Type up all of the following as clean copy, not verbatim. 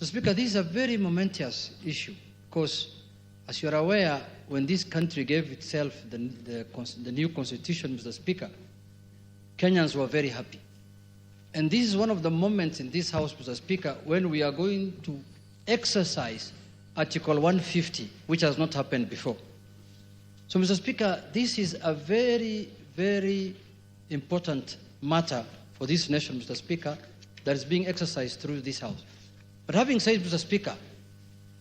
Mr. Speaker, this is a very momentous issue because, as you are aware, when this country gave itself the new constitution, Mr. Speaker, Kenyans were very happy. And this is one of the moments in this House, Mr. Speaker, when we are going to exercise Article 150, which has not happened before. So, Mr. Speaker, this is a very, very important matter for this nation, Mr. Speaker, that is being exercised through this House. But having said, Mr. Speaker,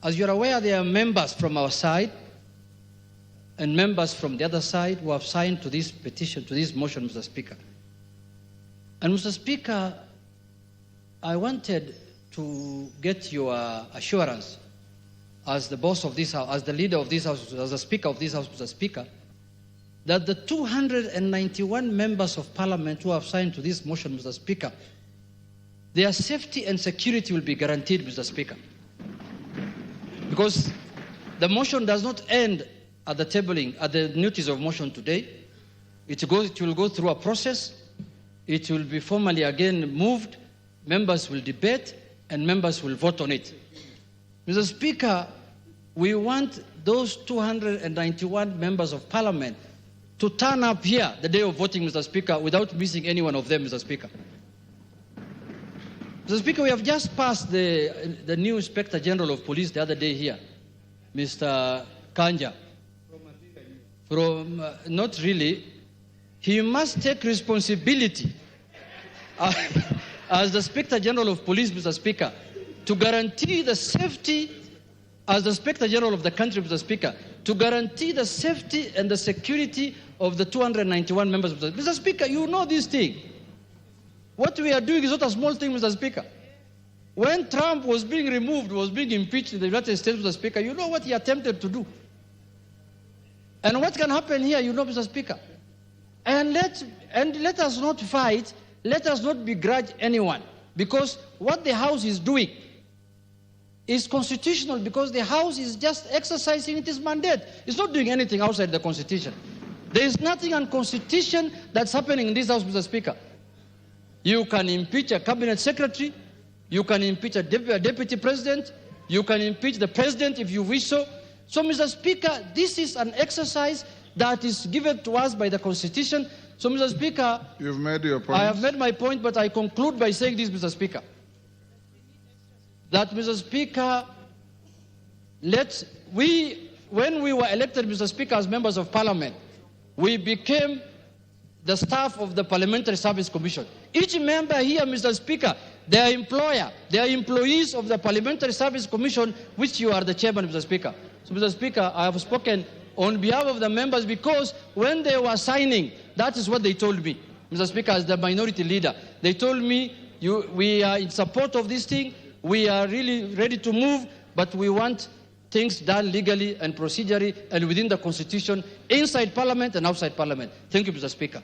as you're aware, there are members from our side and members from the other side who have signed to this petition, to this motion, Mr. Speaker. And, Mr. Speaker, I wanted to get your assurance as the boss of this House, as the leader of this House, as the Speaker of this House, Mr. Speaker, that the 291 members of Parliament who have signed to this motion, Mr. Speaker, their safety and security will be guaranteed, Mr. Speaker. Because the motion does not end at the tabling, at the notice of motion today. It will go through a process. It will be formally again moved. Members will debate and members will vote on it. Mr. Speaker, we want those 291 members of Parliament to turn up here the day of voting, Mr. Speaker, without missing any one of them, Mr. Speaker. Mr. Speaker, we have just passed the new Inspector General of Police the other day here, Mr. Kanja. Not really. He must take responsibility as the Inspector General of Police, Mr. Speaker, to guarantee the safety, as the Inspector General of the country, Mr. Speaker, to guarantee the safety and the security of the 291 members. Mr. Speaker, you know this thing. What we are doing is not a small thing, Mr. Speaker. When Trump was being removed, was being impeached in the United States, Mr. Speaker, you know what he attempted to do. And what can happen here, you know, Mr. Speaker. And let us not fight, let us not begrudge anyone, because what the House is doing is constitutional, because the House is just exercising its mandate. It's not doing anything outside the Constitution. There is nothing unconstitutional that's happening in this House, Mr. Speaker. You can impeach a cabinet secretary, you can impeach a deputy president, you can impeach the president if you wish so. So, Mr. Speaker, this is an exercise that is given to us by the Constitution. So, Mr. Speaker, you've made your point. I have made my point, but I conclude by saying this, Mr. Speaker, that, Mr. Speaker, when we were elected, Mr. Speaker, as members of Parliament, we became the staff of the Parliamentary Service Commission. Each member here, Mr. Speaker, their employer, they are employees of the Parliamentary Service Commission, which you are the chairman, Mr. Speaker. So, Mr. Speaker, I have spoken on behalf of the members because when they were signing, that is what they told me, Mr. Speaker, as the minority leader. They told me, we are in support of this thing, we are really ready to move, but we want things done legally and procedurally and within the Constitution, inside Parliament and outside Parliament. Thank you, Mr. Speaker.